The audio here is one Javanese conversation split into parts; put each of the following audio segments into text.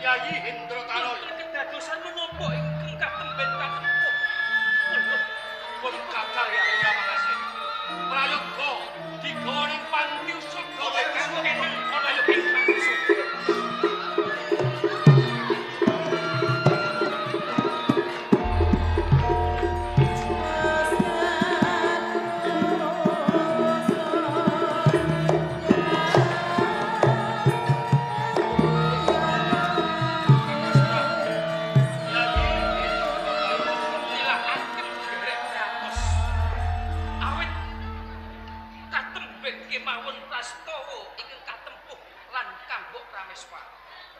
Yayi Hendro Tanoy. Kedadosan menapa ingkang katemben katempuh? Pun kakang ora mangasih. Prayoga digawa ning panti usaha kanggo eneng ana yo ing panti usaha.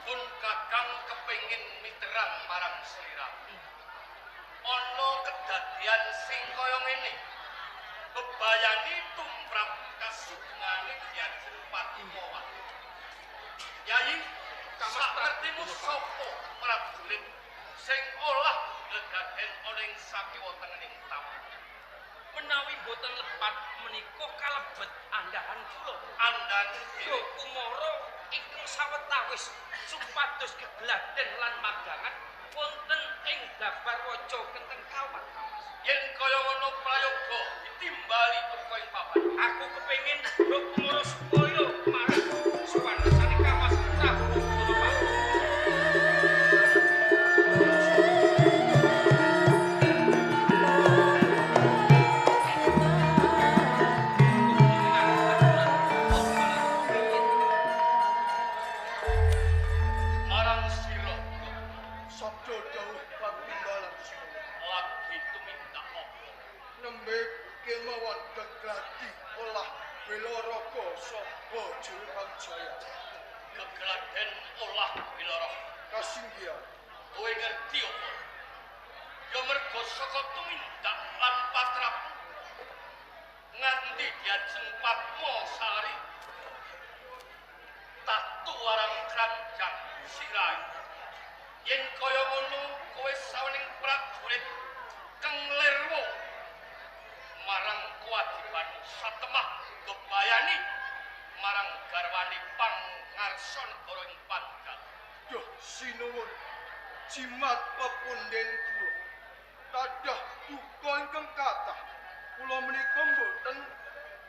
Pun kakang kepengin miterang marang slira. Ana kedadian sing kaya ngene. Bebayani tumrap kasugengane Dyajeng Patimawa. Yayi, sapertimu sapa prajurit sing olah legaden ana ing sakiwa tengening taman. Menawi boten lepat menika kalebet andahan kula. Andan Yo kumara ingkang sawetawis supados gegladen lan magangan wonten ing Dabarwaja Kenteng Kawan. yen kaya ngono prayoga ditimbali teko ing papan. Aku kepengin Bro Kumara supaya marang suwanasane Kamas Prabu Durapati. Marang sira Sabda dawuh patimbalan sira. lagi tumindak apa? Nembe kemawon gegladi olah Wilaraga sapa Jaya. Kegeladen olah Wiloro. Kasinggihan Kowe ngerti apa? Ya mergo saka tumindak lan patrap nganti Dyajeng Patmasari tatu warang kranjang sirai. Yen kaya ngono kowe sawening prajurit kenglerwo marang kewajiban satemah bebayani marang garwani pangarsan ora ing Pandal. Duh sinuwun jimat pepunden kula. Tadah duka ingkang kathah. Kula menika mboten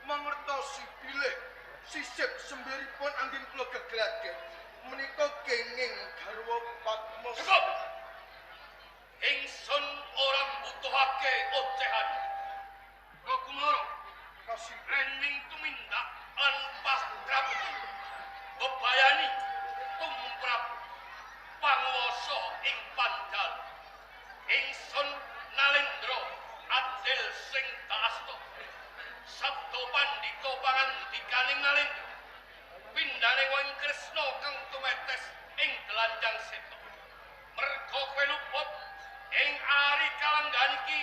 mangertosi bilih sisip semberipun anggen kula gegladen. Menika kenging garwa Patmos. Cukup! Ingsun ora mbutuhake ocehan. Rokumoro, Kasih ening tumindak lan pastrap bebayani tumrap panguwasa ing Pandal. Ingsun Nalendra adil sing taasta. Sabda pandita pangandikaning Nalendra. Pindhane wong Kresna kang tumetes ing delanjang seta. Merga kowe luput ing ari kalanggan iki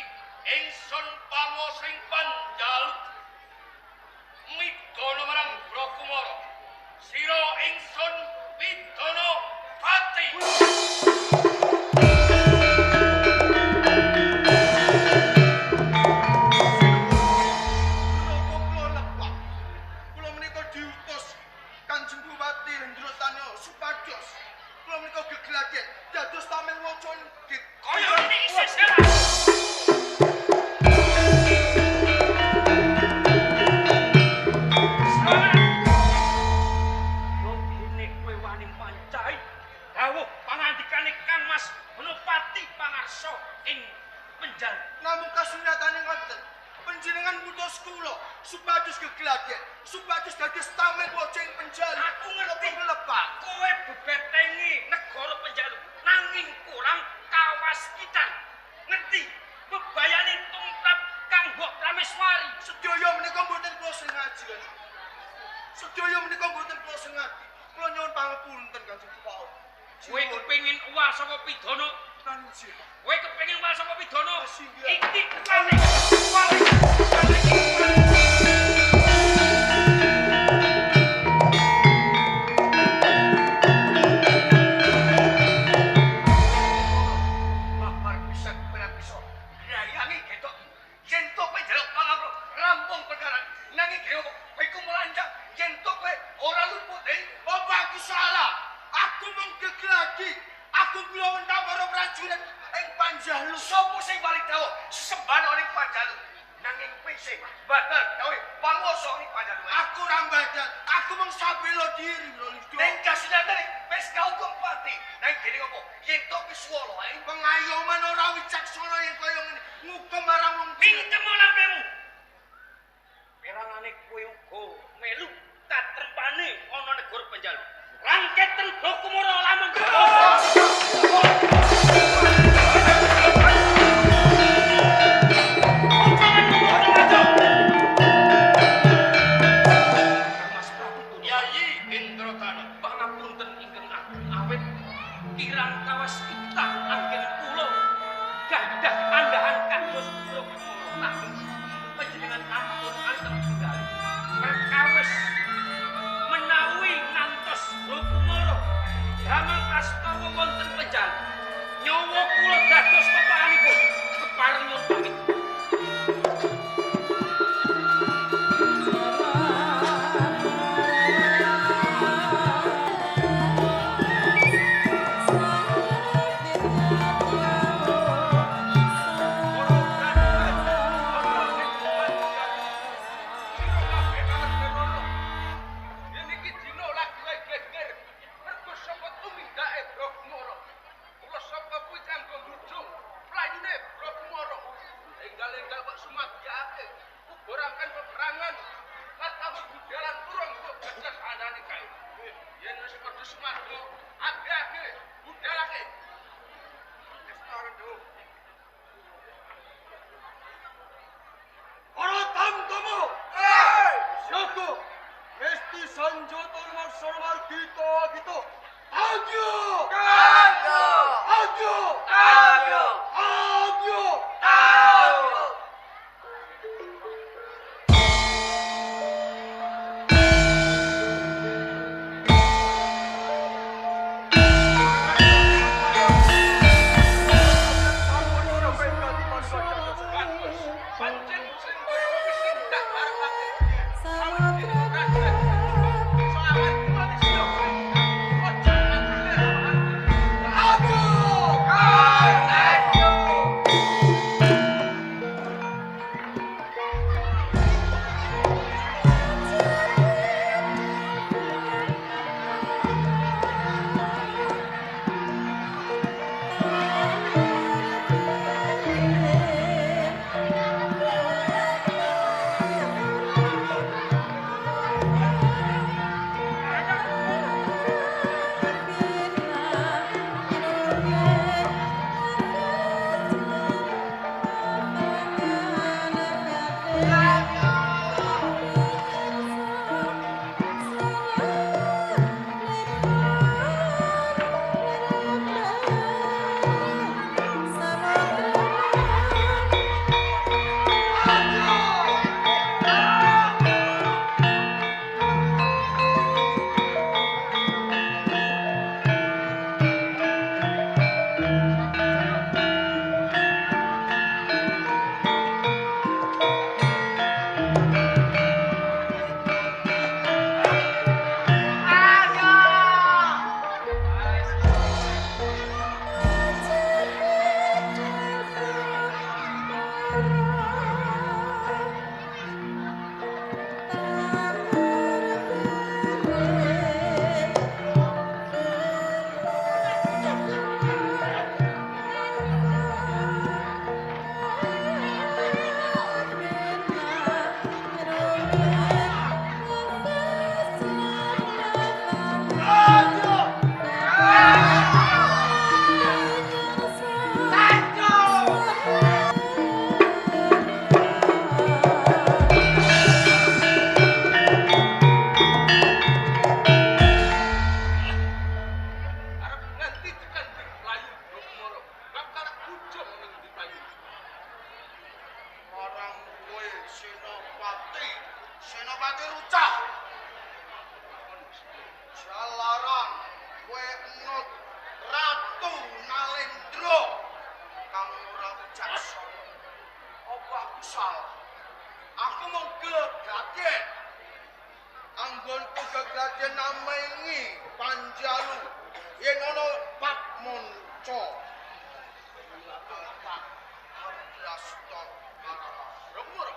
ingsun panguwasa ing Pandal. Midana marang Brakumara. Sira ingsun pidana pati. menapa kula lepat. Kula menika diutus Kanjeng Bupati Hendro Tanoy supados kula menika gegladen dados tamen waca nggih. Kaya ini isih salah. Logine kowe wani mancai dawuh pangandikane Kang Mas Menopati Pangarsa ing Penjal. Namung kasunyatane ngoten. Panjenengan ngutus kula supados gegladen, supados dados tamen waca ing Penjal. Aku ngerti. Lepak. Kowe bebetengi negara Penjalu nanging kurang kawas kita. Ngerti? Bebayani tumrap kanggo Prameswari. Sedaya menika mboten kula sengaja. Sedaya menika mboten kula sengaja. Kula nyuwun pangapunten Kanjeng Bupati. Kowe kepengin uwal saka pidana? Kanjeng. Kowe kepengin uwal saka pidana? Singgih. Iki kali. Kali. Babar bisa bisa. Rayangi ketok. Yen to kowe njaluk pangapura rampung perkara. Nanging kowe iku melanjak yen to kowe ora luput. Bapak aku salah. Aku mung geglagi. Aku kula mentah para prajurit ing Panjalu. Sopo sing paling dawuh sembah ning Panjalu. Nanging PC batal gawe panguwasa ning Panjalu. Aku rambadan, aku mung sabela diri lho Lido. Ning kasunatane wis kaukum pati. Nang dene opo? Yen to Kiswala ae Pengayoman ora wicaksana yang kaya ngene. Ngugem marang wong mingkem lambemu. Perangane kowe uga melu katrempane ana negara Panjalu. Rangketen Bokumara lamun kirang kawas kita anggen kula gadah anggahan kados Bokumara nanging panjenengan ampun anteng tinggal perkawis menawi ngantos Bokumara damel kastawa wonten Panjalu nyawa kula dados pepahanipun kepareng nyuwun pamit. Senopati Rucah. Jalaran kowe enut Ratu Nalendra kang ora wicaksana. Apa aku salah? Aku mau geglagen. Anggonku geglagen namengi Panjalu. yen ana Pak Monco. Pak Rasta Remur.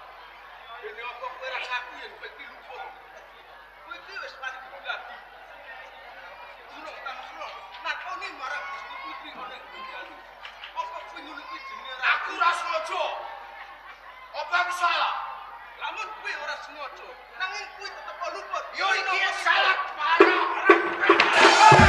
Dene apa kowe ra ngaku yen kowe iki lumpuh. Kowe iki wis mari dadi. Durung tansur. Nakoni marang Gusti Putri ngene iki. Apa kowe ngono kuwi jenenge Aku ora sengaja. Apa aku salah? lamun kowe ora sengaja, nanging kowe tetep luput. Yo iki salah parah.